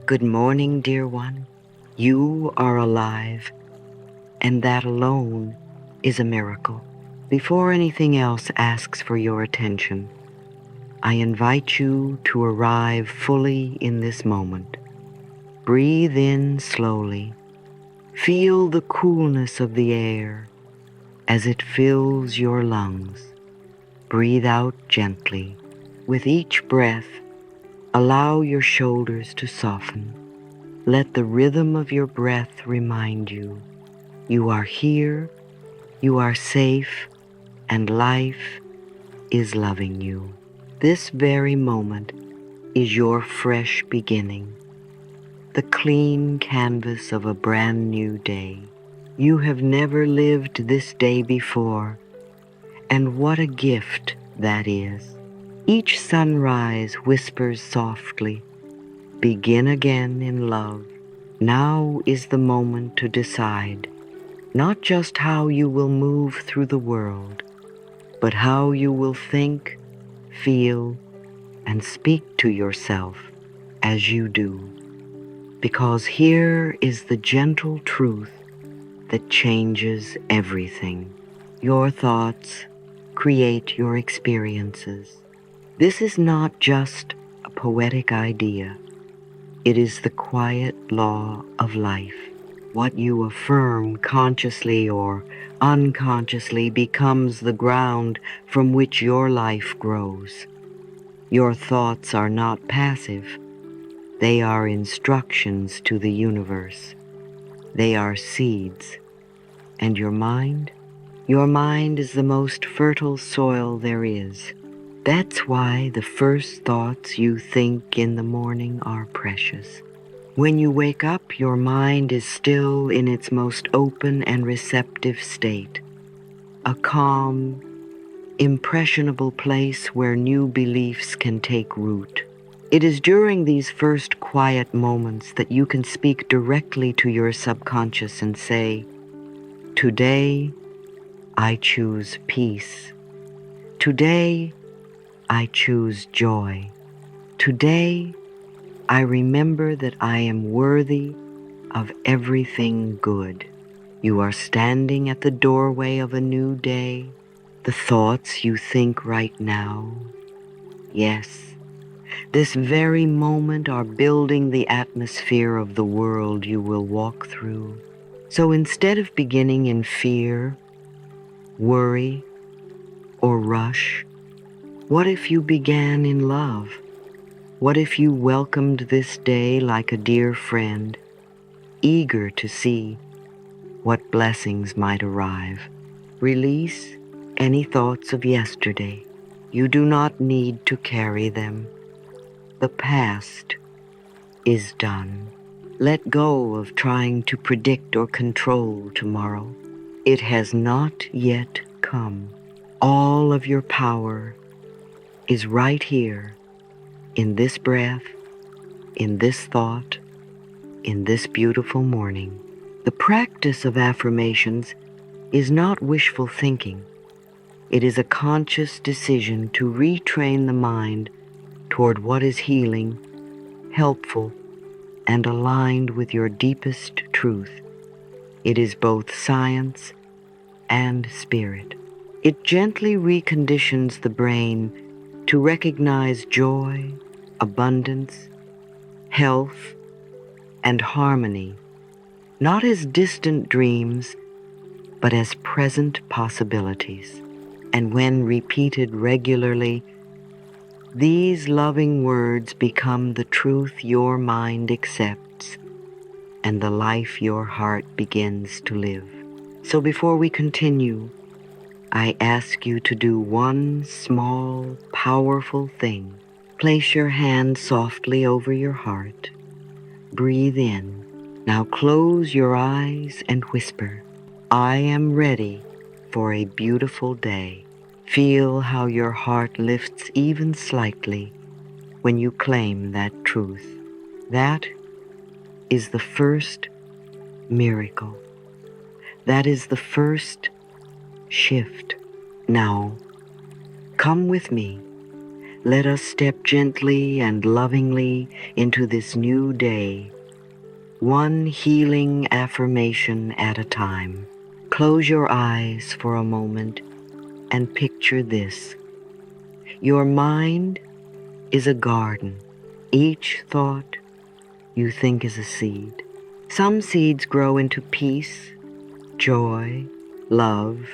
Good morning, dear one. You are alive, and that alone is a miracle. Before anything else asks for your attention, I invite you to arrive fully in this moment. Breathe in slowly. Feel the coolness of the air as it fills your lungs. Breathe out gently. With each breath, allow your shoulders to soften. Let the rhythm of your breath remind you, you are here, you are safe, and life is loving you. This very moment is your fresh beginning, the clean canvas of a brand new day. You have never lived this day before, and what a gift that is. Each sunrise whispers softly, begin again in love. Now is the moment to decide, not just how you will move through the world, but how you will think, feel, and speak to yourself as you do. Because here is the gentle truth that changes everything. Your thoughts create your experiences. This is not just a poetic idea. It is the quiet law of life. What you affirm consciously or unconsciously becomes the ground from which your life grows. Your thoughts are not passive. They are instructions to the universe. They are seeds. And your mind? Your mind is the most fertile soil there is. That's why the first thoughts you think in the morning are precious. When you wake up, your mind is still in its most open and receptive state, a calm, impressionable place where new beliefs can take root. It is during these first quiet moments that you can speak directly to your subconscious and say, "Today, I choose peace. Today, I choose joy. Today, I remember that I am worthy of everything good." You are standing at the doorway of a new day. The thoughts you think right now, yes, this very moment are building the atmosphere of the world you will walk through. So instead of beginning in fear, worry, or rush, what if you began in love? What if you welcomed this day like a dear friend, eager to see what blessings might arrive? Release any thoughts of yesterday. You do not need to carry them. The past is done. Let go of trying to predict or control tomorrow. It has not yet come. All of your power is right here, in this breath, in this thought, in this beautiful morning. The practice of affirmations is not wishful thinking. It is a conscious decision to retrain the mind toward what is healing, helpful, and aligned with your deepest truth. It is both science and spirit. It gently reconditions the brain to recognize joy, abundance, health, and harmony, not as distant dreams, but as present possibilities. And when repeated regularly, these loving words become the truth your mind accepts and the life your heart begins to live. So before we continue, I ask you to do one small, powerful thing. Place your hand softly over your heart. Breathe in. Now close your eyes and whisper, "I am ready for a beautiful day." Feel how your heart lifts even slightly when you claim that truth. That is the first miracle. That is the first shift. Now, come with me. Let us step gently and lovingly into this new day, one healing affirmation at a time. Close your eyes for a moment and picture this. Your mind is a garden. Each thought you think is a seed. Some seeds grow into peace, joy, love,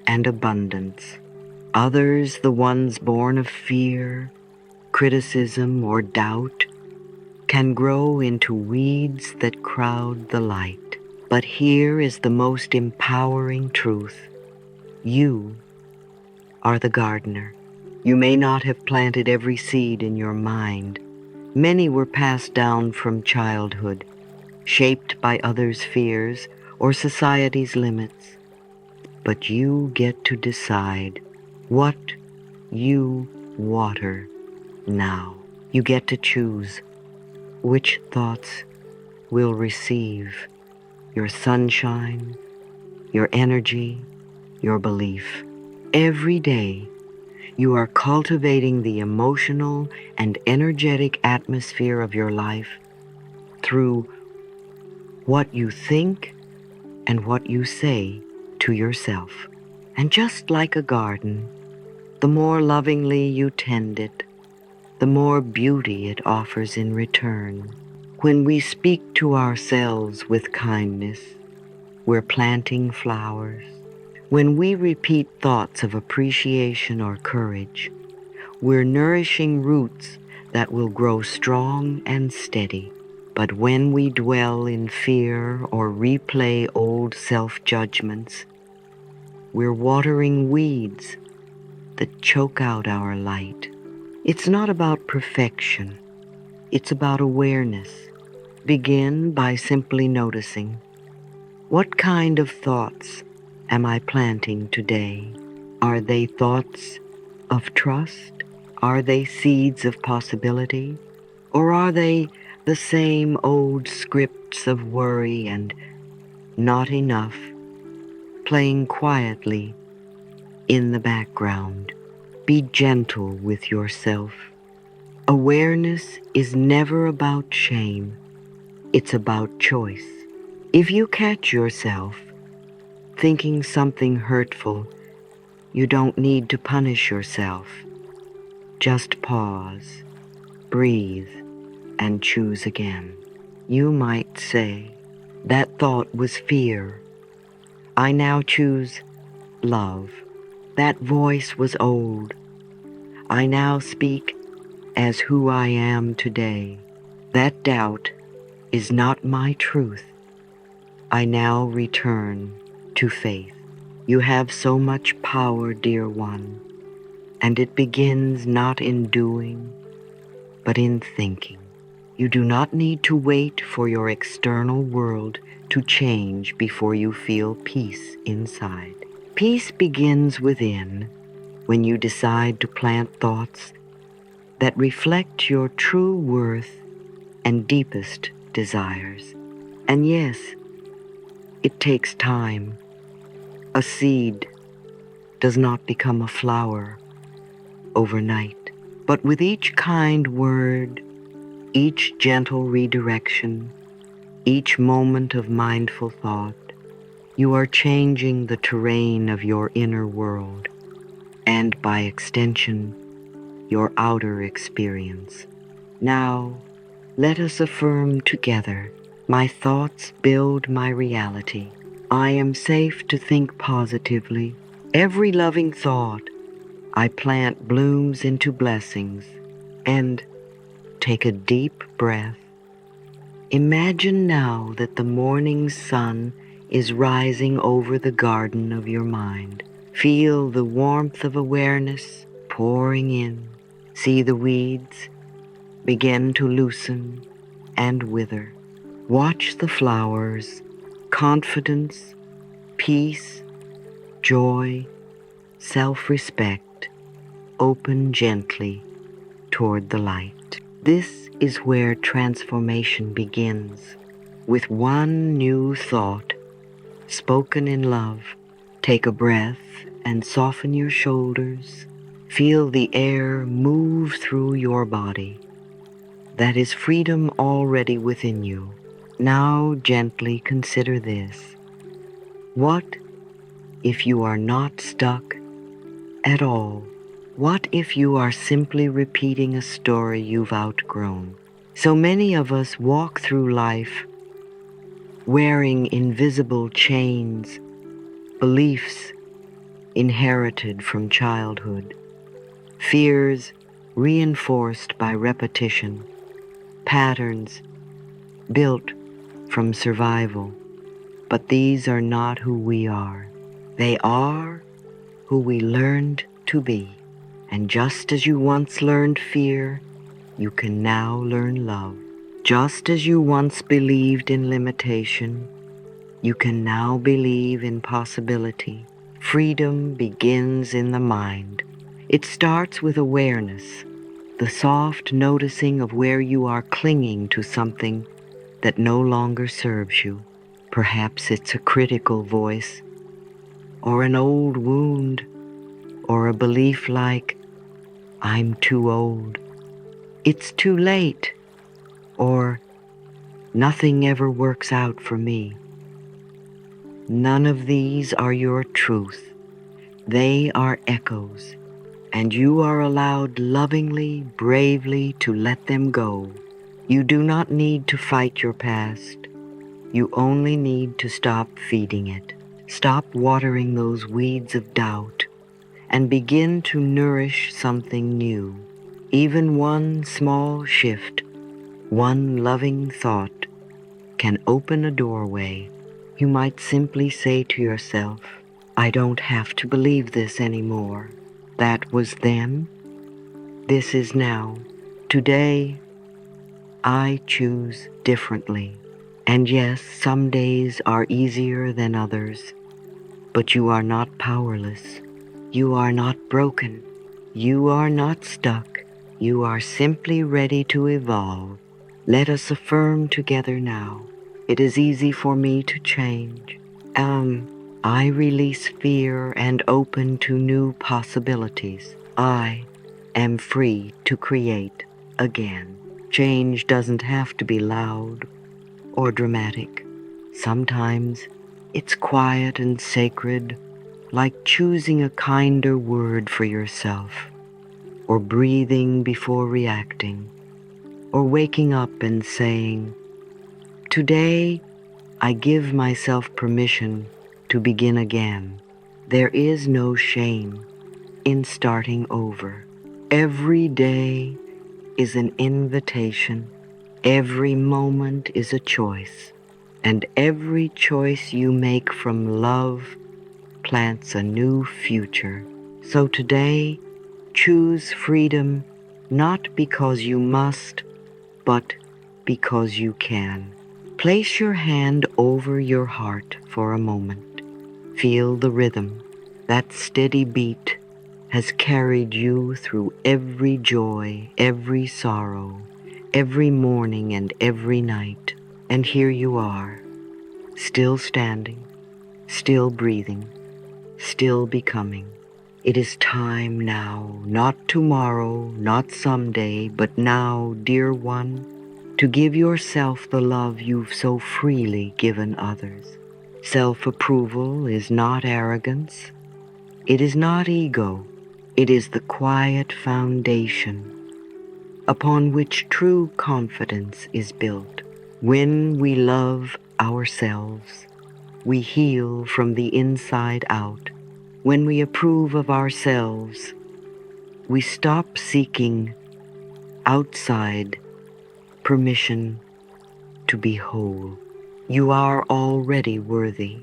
and abundance. Others, the ones born of fear, criticism, or doubt, can grow into weeds that crowd the light. But here is the most empowering truth. You are the gardener. You may not have planted every seed in your mind. Many were passed down from childhood, shaped by others' fears or society's limits. But you get to decide what you water now. You get to choose which thoughts will receive your sunshine, your energy, your belief. Every day, you are cultivating the emotional and energetic atmosphere of your life through what you think and what you say to yourself. And just like a garden, the more lovingly you tend it, the more beauty it offers in return. When we speak to ourselves with kindness, we're planting flowers. When we repeat thoughts of appreciation or courage, we're nourishing roots that will grow strong and steady. But when we dwell in fear or replay old self-judgments, we're watering weeds that choke out our light. It's not about perfection. It's about awareness. Begin by simply noticing, what kind of thoughts am I planting today? Are they thoughts of trust? Are they seeds of possibility? Or are they the same old scripts of worry and not enough, playing quietly in the background? Be gentle with yourself. Awareness is never about shame. It's about choice. If you catch yourself thinking something hurtful, you don't need to punish yourself. Just pause, breathe, and choose again. You might say, that thought was fear. I now choose love. That voice was old. I now speak as who I am today. That doubt is not my truth. I now return to faith. You have so much power, dear one, and it begins not in doing, but in thinking. You do not need to wait for your external world to change before you feel peace inside. Peace begins within when you decide to plant thoughts that reflect your true worth and deepest desires. And yes, it takes time. A seed does not become a flower overnight. But with each kind word, each gentle redirection, each moment of mindful thought, you are changing the terrain of your inner world, and by extension, your outer experience. Now, let us affirm together, my thoughts build my reality. I am safe to think positively. Every loving thought I plant blooms into blessings. And take a deep breath. Imagine now that the morning sun is rising over the garden of your mind. Feel the warmth of awareness pouring in. See the weeds begin to loosen and wither. Watch the flowers, confidence, peace, joy, self-respect, open gently toward the light. This is where transformation begins, with one new thought, spoken in love. Take a breath and soften your shoulders. Feel the air move through your body. That is freedom already within you. Now gently consider this. What if you are not stuck at all? What if you are simply repeating a story you've outgrown? So many of us walk through life wearing invisible chains, beliefs inherited from childhood, fears reinforced by repetition, patterns built from survival. But these are not who we are. They are who we learned to be. And just as you once learned fear, you can now learn love. Just as you once believed in limitation, you can now believe in possibility. Freedom begins in the mind. It starts with awareness, the soft noticing of where you are clinging to something that no longer serves you. Perhaps it's a critical voice, or an old wound, or a belief like, I'm too old, it's too late, or nothing ever works out for me. None of these are your truth. They are echoes, and you are allowed lovingly, bravely to let them go. You do not need to fight your past. You only need to stop feeding it. Stop watering those weeds of doubt and begin to nourish something new. Even one small shift, one loving thought can open a doorway. You might simply say to yourself, I don't have to believe this anymore. That was then. This is now. Today, I choose differently. And yes, some days are easier than others, but you are not powerless. You are not broken. You are not stuck. You are simply ready to evolve. Let us affirm together now. It is easy for me to change. I release fear and open to new possibilities. I am free to create again. Change doesn't have to be loud or dramatic. Sometimes it's quiet and sacred, like choosing a kinder word for yourself, or breathing before reacting, or waking up and saying, today I give myself permission to begin again. There is no shame in starting over. Every day is an invitation. Every moment is a choice. And every choice you make from love plants a new future. So today, choose freedom not because you must, but because you can. Place your hand over your heart for a moment. Feel the rhythm. That steady beat has carried you through every joy, every sorrow, every morning and every night. And here you are, still standing, still breathing, still becoming. It is time now, not tomorrow, not someday, but now, dear one, to give yourself the love you've so freely given others. Self-approval is not arrogance. It is not ego. It is the quiet foundation upon which true confidence is built. When we love ourselves, we heal from the inside out. When we approve of ourselves, we stop seeking outside permission to be whole. You are already worthy.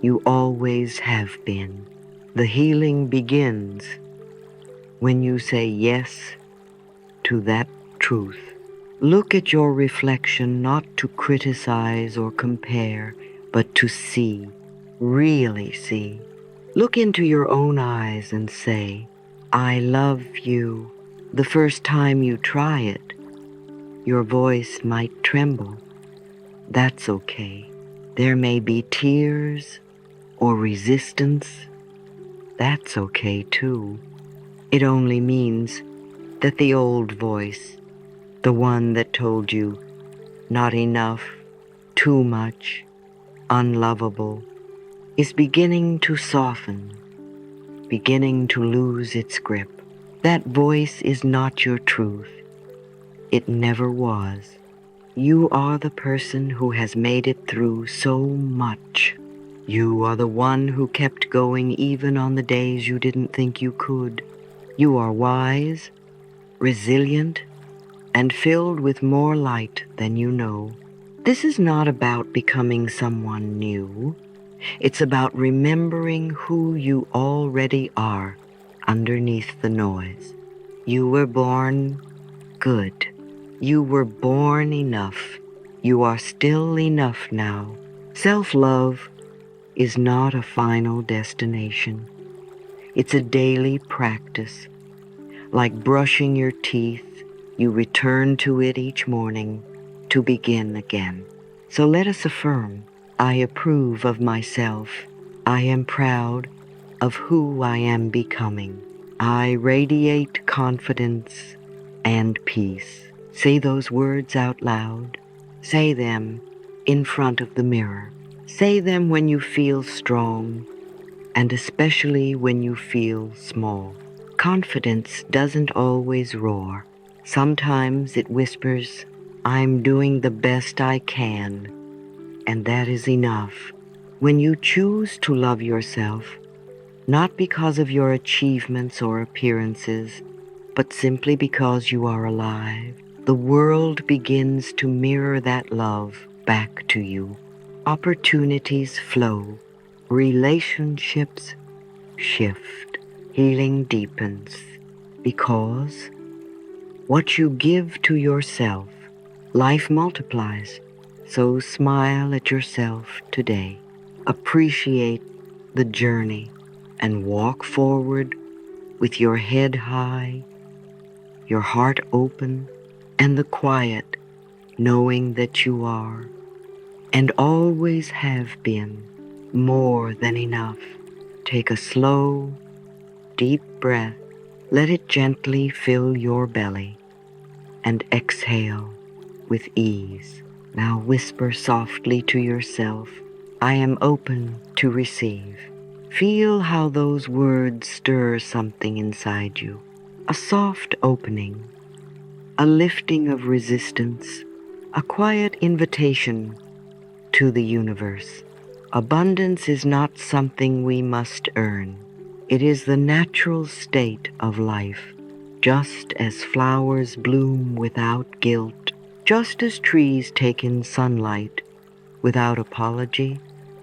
You always have been. The healing begins when you say yes to that truth. Look at your reflection not to criticize or compare, but to see, really see. Look into your own eyes and say, I love you. The first time you try it, your voice might tremble. That's okay. There may be tears or resistance. That's okay too. It only means that the old voice, the one that told you not enough, too much, unlovable, is beginning to soften, beginning to lose its grip. That voice is not your truth. It never was. You are the person who has made it through so much. You are the one who kept going even on the days you didn't think you could. You are wise, resilient, and filled with more light than you know. This is not about becoming someone new. It's about remembering who you already are underneath the noise. You were born good. You were born enough. You are still enough now. Self-love is not a final destination. It's a daily practice. Like brushing your teeth, you return to it each morning to begin again. So let us affirm, I approve of myself. I am proud of who I am becoming. I radiate confidence and peace. Say those words out loud. Say them in front of the mirror. Say them when you feel strong, and especially when you feel small. Confidence doesn't always roar. Sometimes it whispers, I'm doing the best I can, and that is enough. When you choose to love yourself, not because of your achievements or appearances, but simply because you are alive, the world begins to mirror that love back to you. Opportunities flow, relationships shift, healing deepens, because what you give to yourself, life multiplies. So smile at yourself today. Appreciate the journey and walk forward with your head high, your heart open, and the quiet, knowing that you are and always have been more than enough. Take a slow, deep breath. Let it gently fill your belly and exhale with ease. Now whisper softly to yourself, I am open to receive. Feel how those words stir something inside you. A soft opening, a lifting of resistance, a quiet invitation to the universe. Abundance is not something we must earn. It is the natural state of life, just as flowers bloom without guilt, just as trees take in sunlight without apology.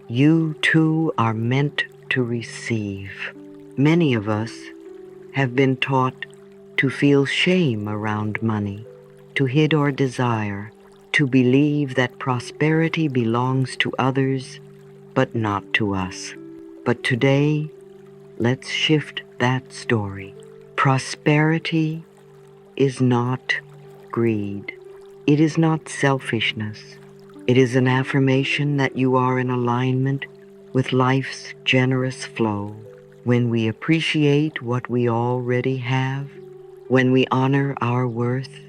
You too are meant to receive. Many of us have been taught to feel shame around money, to hid our desire, to believe that prosperity belongs to others but not to us. But today, let's shift that story. Prosperity is not greed. It is not selfishness. It is an affirmation that you are in alignment with life's generous flow. When we appreciate what we already have, when we honor our worth,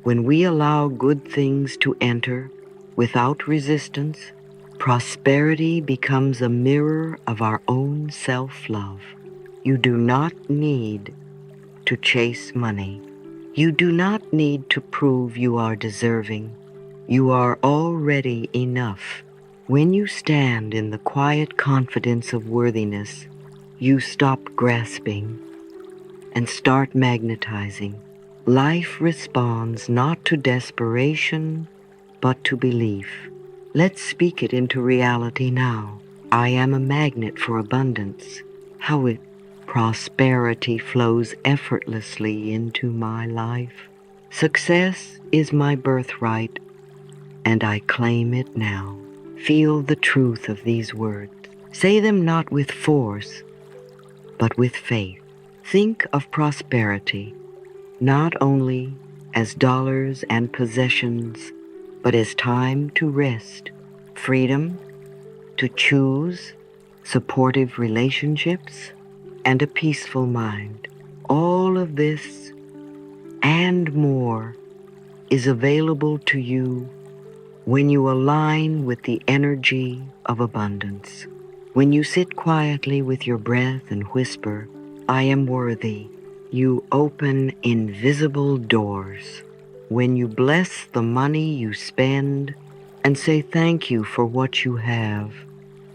when we allow good things to enter without resistance, prosperity becomes a mirror of our own self-love. You do not need to chase money. You do not need to prove you are deserving. You are already enough. When you stand in the quiet confidence of worthiness, you stop grasping and start magnetizing. Life responds not to desperation, but to belief. Let's speak it into reality now. I am a magnet for abundance. Prosperity flows effortlessly into my life. Success is my birthright, and I claim it now. Feel the truth of these words. Say them not with force, but with faith. Think of prosperity not only as dollars and possessions, but as time to rest, freedom to choose, supportive relationships, and a peaceful mind. All of this and more is available to you when you align with the energy of abundance. When you sit quietly with your breath and whisper, "I am worthy," you open invisible doors. When you bless the money you spend and say thank you for what you have,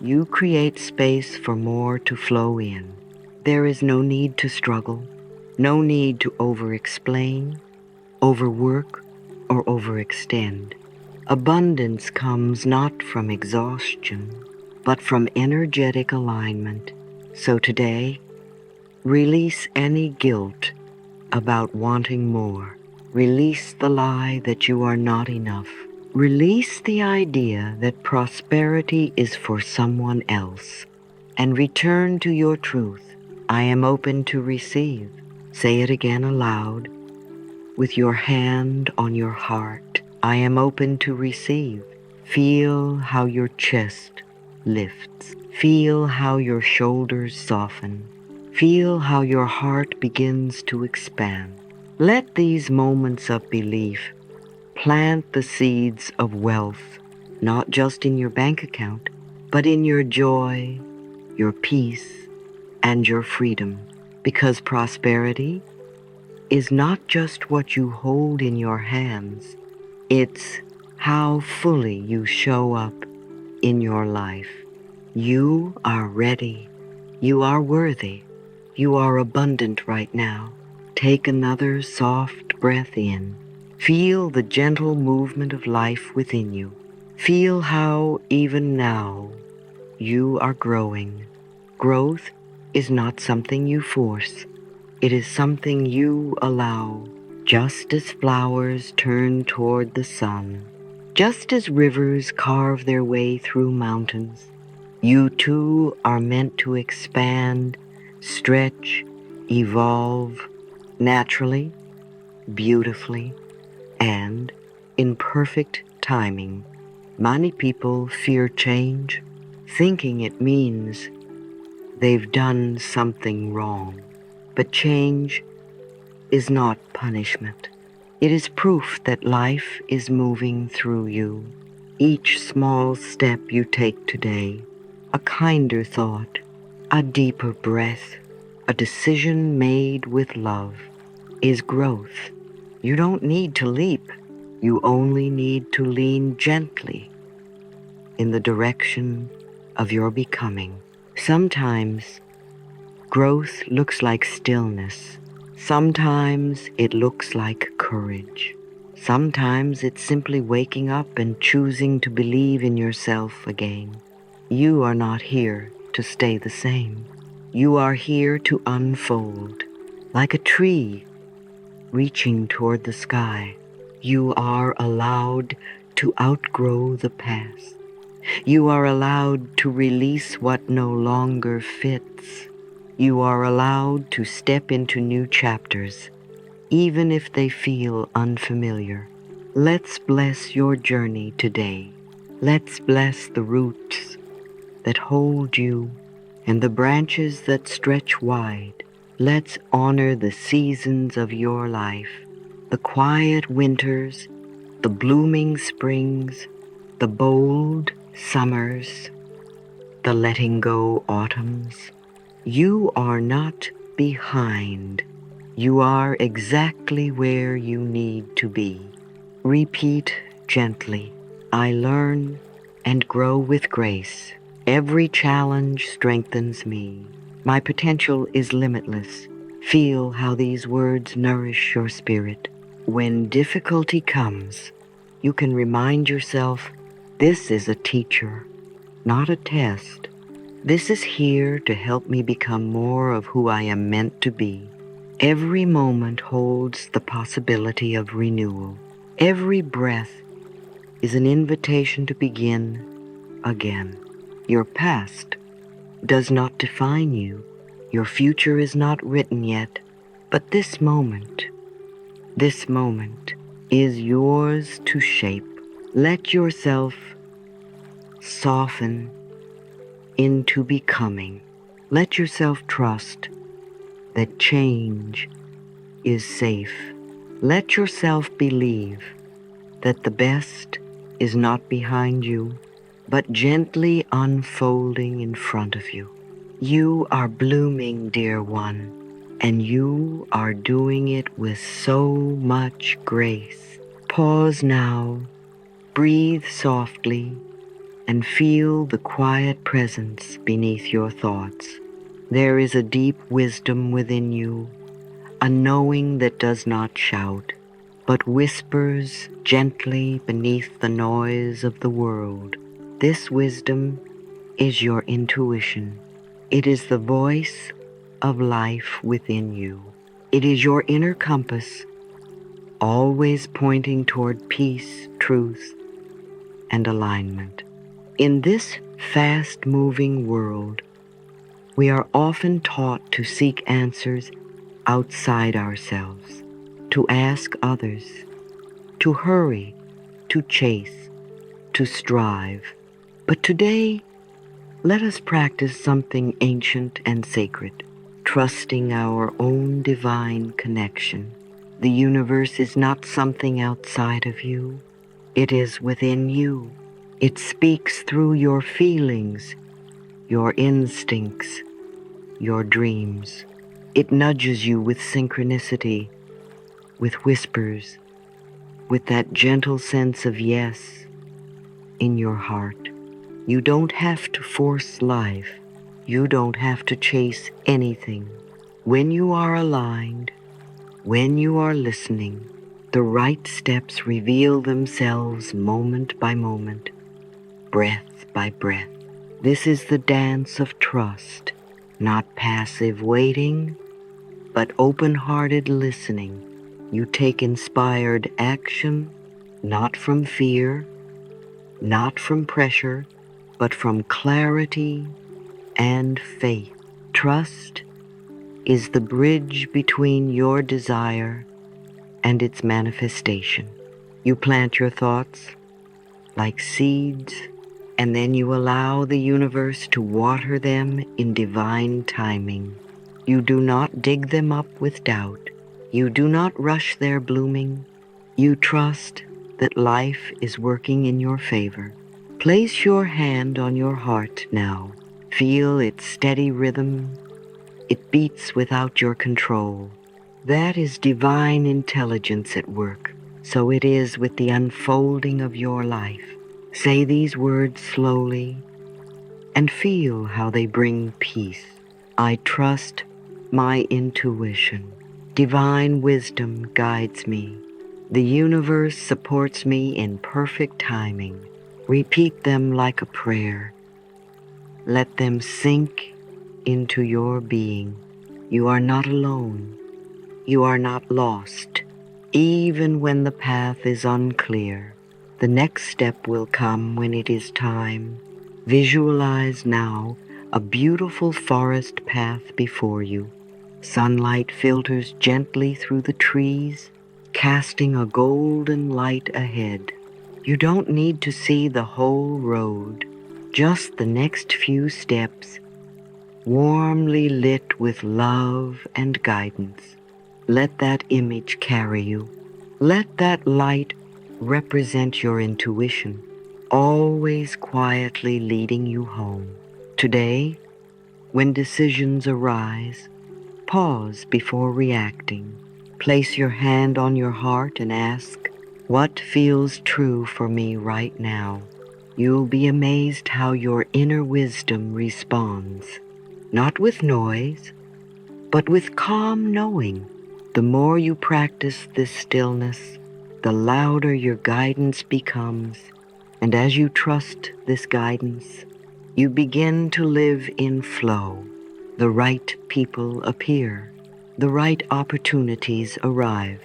you create space for more to flow in. There is no need to struggle, no need to over-explain, overwork, or overextend. Abundance comes not from exhaustion, but from energetic alignment. So today, release any guilt about wanting more. Release the lie that you are not enough. Release the idea that prosperity is for someone else. And return to your truth. I am open to receive. Say it again aloud with your hand on your heart. I am open to receive. Feel how your chest lifts. Feel how your shoulders soften. Feel how your heart begins to expand. Let these moments of belief plant the seeds of wealth, not just in your bank account, but in your joy, your peace, and your freedom. Because prosperity is not just what you hold in your hands, it's how fully you show up in your life. You are ready. You are worthy. You are abundant right now. Take another soft breath in. Feel the gentle movement of life within you. Feel how even now you are growing. Growth is not something you force. It is something you allow. Just as flowers turn toward the sun, just as rivers carve their way through mountains, you too are meant to expand, stretch, evolve naturally, beautifully, and in perfect timing. Many people fear change, thinking it means they've done something wrong. But change is not punishment. It is proof that life is moving through you. Each small step you take today, a kinder thought, a deeper breath, a decision made with love, is growth. You don't need to leap. You only need to lean gently in the direction of your becoming. Sometimes growth looks like stillness. Sometimes it looks like courage. Sometimes it's simply waking up and choosing to believe in yourself again. You are not here to stay the same. You are here to unfold. Like a tree reaching toward the sky, you are allowed to outgrow the past. You are allowed to release what no longer fits. You are allowed to step into new chapters, even if they feel unfamiliar. Let's bless your journey today. Let's bless the roots that hold you and the branches that stretch wide. Let's honor the seasons of your life, the quiet winters, the blooming springs, the bold summers, the letting go autumns. You are not behind. You are exactly where you need to be. Repeat gently, I learn and grow with grace. Every challenge strengthens me. My potential is limitless. Feel how these words nourish your spirit. When difficulty comes, you can remind yourself, this is a teacher, not a test. This is here to help me become more of who I am meant to be. Every moment holds the possibility of renewal. Every breath is an invitation to begin again. Your past does not define you. Your future is not written yet. But this moment is yours to shape. Let yourself soften into becoming. Let yourself trust that change is safe. Let yourself believe that the best is not behind you, but gently unfolding in front of you. You are blooming, dear one, and you are doing it with so much grace. Pause now, breathe softly, and feel the quiet presence beneath your thoughts. There is a deep wisdom within you, a knowing that does not shout, but whispers gently beneath the noise of the world. This wisdom is your intuition. It is the voice of life within you. It is your inner compass, always pointing toward peace, truth, and alignment. In this fast-moving world, we are often taught to seek answers outside ourselves, to ask others, to hurry, to chase, to strive. But today, let us practice something ancient and sacred, trusting our own divine connection. The universe is not something outside of you. It is within you. It speaks through your feelings, your instincts, your dreams. It nudges you with synchronicity, with whispers, with that gentle sense of yes in your heart. You don't have to force life. You don't have to chase anything. When you are aligned, when you are listening, the right steps reveal themselves moment by moment, breath by breath. This is the dance of trust, not passive waiting, but open-hearted listening. You take inspired action, not from fear, not from pressure, but from clarity and faith. Trust is the bridge between your desire and its manifestation. You plant your thoughts like seeds, and then you allow the universe to water them in divine timing. You do not dig them up with doubt. You do not rush their blooming. You trust that life is working in your favor. Place your hand on your heart now. Feel its steady rhythm. It beats without your control. That is divine intelligence at work. So it is with the unfolding of your life. Say these words slowly and feel how they bring peace. I trust my intuition. Divine wisdom guides me. The universe supports me in perfect timing. Repeat them like a prayer. Let them sink into your being. You are not alone. You are not lost. Even when the path is unclear, the next step will come when it is time. Visualize now a beautiful forest path before you. Sunlight filters gently through the trees, casting a golden light ahead. You don't need to see the whole road, just the next few steps, warmly lit with love and guidance. Let that image carry you. Let that light represent your intuition, always quietly leading you home. Today, when decisions arise, pause before reacting. Place your hand on your heart and ask, what feels true for me right now? You'll be amazed how your inner wisdom responds, not with noise, but with calm knowing. The more you practice this stillness, the louder your guidance becomes, and as you trust this guidance, you begin to live in flow. The right people appear, the right opportunities arrive,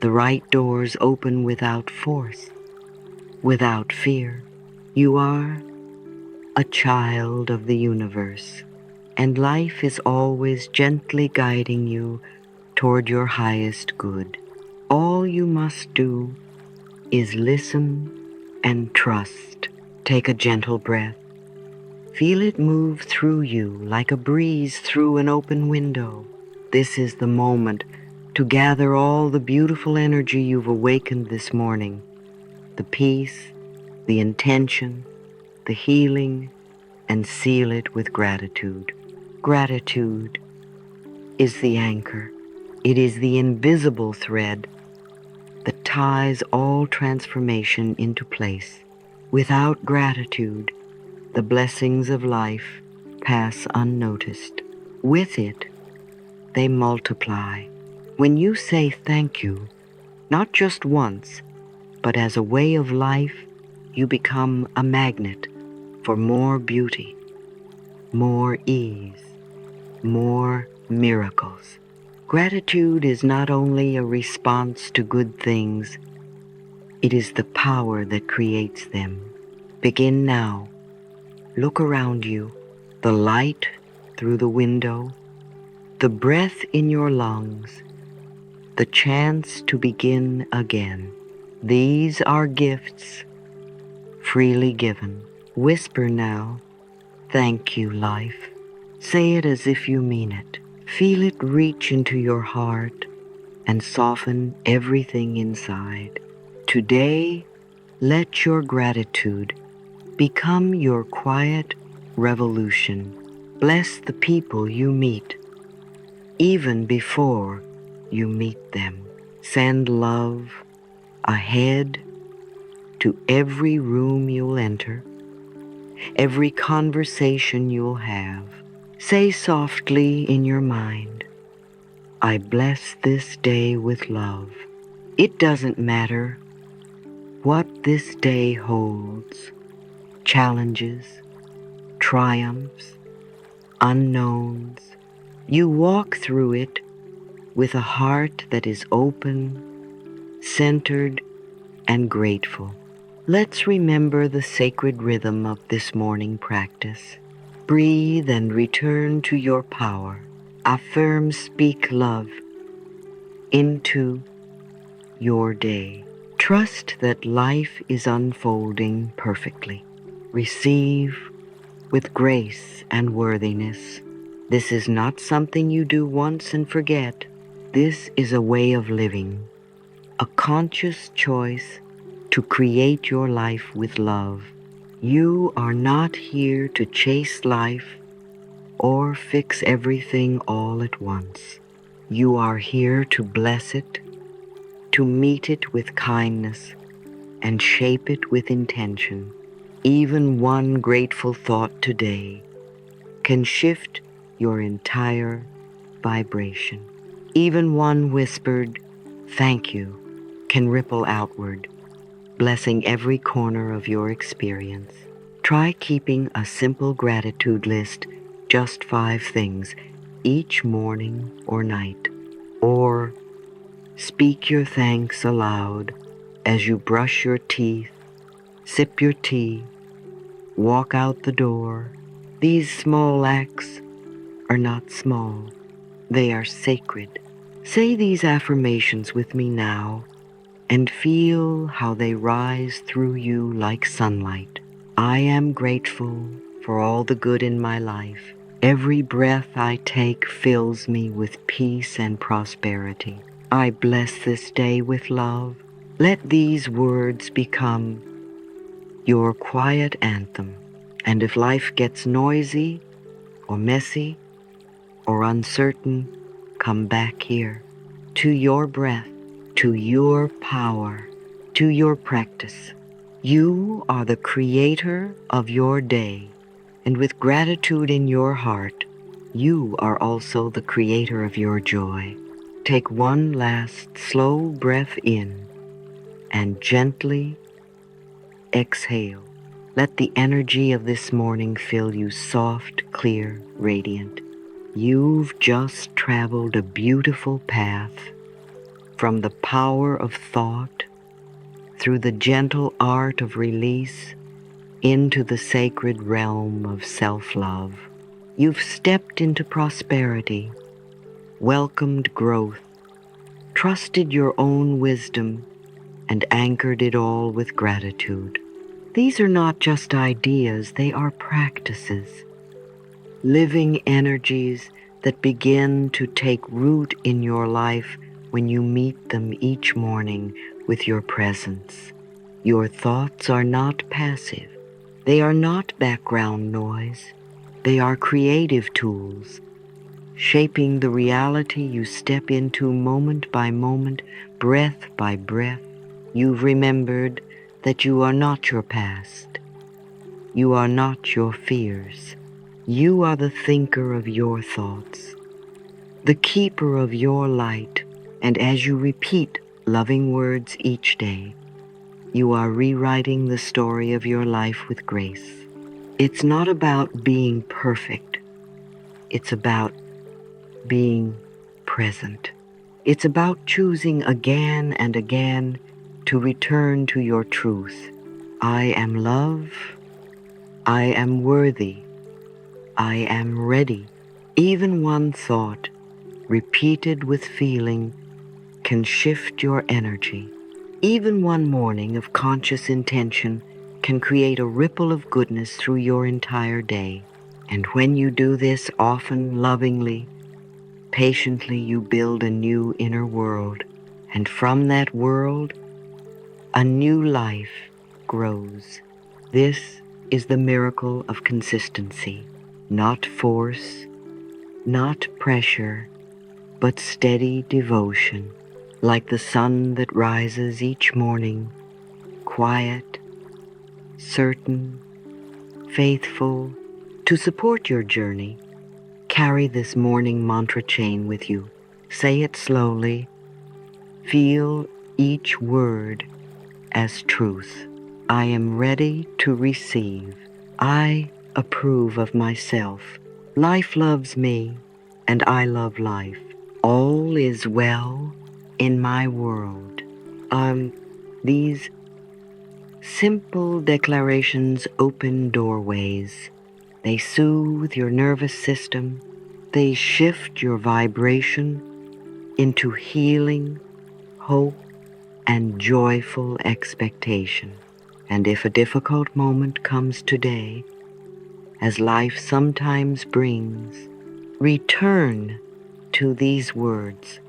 the right doors open without force, without fear. You are a child of the universe, and life is always gently guiding you toward your highest good. All you must do is listen and trust. Take a gentle breath. Feel it move through you like a breeze through an open window. This is the moment to gather all the beautiful energy you've awakened this morning, the peace, the intention, the healing, and seal it with gratitude. Gratitude is the anchor. It is the invisible thread that ties all transformation into place. Without gratitude, the blessings of life pass unnoticed. With it, they multiply. When you say thank you, not just once, but as a way of life, you become a magnet for more beauty, more ease, more miracles. Gratitude is not only a response to good things, it is the power that creates them. Begin now. Look around you, the light through the window, the breath in your lungs, the chance to begin again. These are gifts freely given. Whisper now, thank you, life. Say it as if you mean it. Feel it reach into your heart and soften everything inside. Today, let your gratitude become your quiet revolution. Bless the people you meet, even before you meet them. Send love ahead to every room you'll enter, every conversation you'll have. Say softly in your mind, I bless this day with love. It doesn't matter what this day holds, challenges, triumphs, unknowns. You walk through it with a heart that is open, centered, and grateful. Let's remember the sacred rhythm of this morning practice. Breathe and return to your power. Affirm, speak love into your day. Trust that life is unfolding perfectly. Receive with grace and worthiness. This is not something you do once and forget. This is a way of living, a conscious choice to create your life with love. You are not here to chase life or fix everything all at once. You are here to bless it, to meet it with kindness, and shape it with intention. Even one grateful thought today can shift your entire vibration. Even one whispered thank you can ripple outward, blessing every corner of your experience. Try keeping a simple gratitude list, just 5 things, each morning or night. Or speak your thanks aloud as you brush your teeth, sip your tea, walk out the door. These small acts are not small, they are sacred. Say these affirmations with me now and feel how they rise through you like sunlight. I am grateful for all the good in my life. Every breath I take fills me with peace and prosperity. I bless this day with love. Let these words become your quiet anthem. And if life gets noisy or messy or uncertain, come back here to your breath, to your power, to your practice. You are the creator of your day, and with gratitude in your heart, you are also the creator of your joy. Take one last slow breath in and gently exhale. Let the energy of this morning fill you soft, clear, radiant. You've just traveled a beautiful path from the power of thought through the gentle art of release into the sacred realm of self-love. You've stepped into prosperity, welcomed growth, trusted your own wisdom, and anchored it all with gratitude. These are not just ideas, they are practices, living energies that begin to take root in your life when you meet them each morning with your presence. Your thoughts are not passive. They are not background noise. They are creative tools, shaping the reality you step into moment by moment, breath by breath. You've remembered that you are not your past. You are not your fears. You are the thinker of your thoughts, the keeper of your light, and as you repeat loving words each day, you are rewriting the story of your life with grace. It's not about being perfect. It's about being present. It's about choosing again and again to return to your truth. I am love. I am worthy. I am ready. Even one thought, repeated with feeling, can shift your energy. Even one morning of conscious intention can create a ripple of goodness through your entire day. And when you do this often, lovingly, patiently, you build a new inner world. And from that world, a new life grows. This is the miracle of consistency. Not force, not pressure, but steady devotion, like the sun that rises each morning, quiet, certain, faithful. To support your journey, carry this morning mantra chain with you. Say it slowly. Feel each word as truth. I am ready to receive. I approve of myself. Life loves me, and I love life. All is well in my world. These simple declarations open doorways. They soothe your nervous system. They shift your vibration into healing, hope, and joyful expectation. And if a difficult moment comes today, as life sometimes brings, return to these words.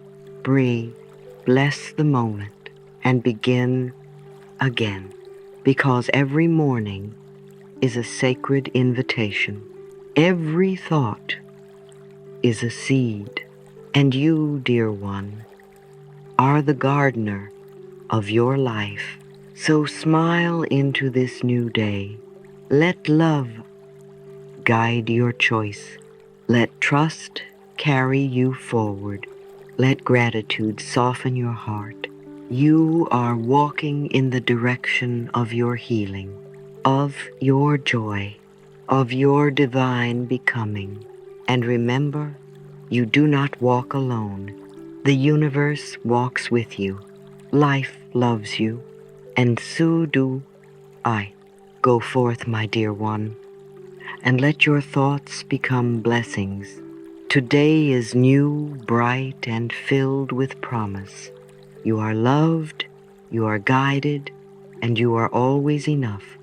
Breathe, bless the moment, and begin again. Because every morning is a sacred invitation. Every thought is a seed. And you, dear one, are the gardener of your life. So smile into this new day. Let love guide your choice. Let trust carry you forward. Let gratitude soften your heart. You are walking in the direction of your healing, of your joy, of your divine becoming. And remember, you do not walk alone. The universe walks with you. Life loves you, and so do I. Go forth, my dear one, and let your thoughts become blessings. Today is new, bright, and filled with promise. You are loved, you are guided, and you are always enough.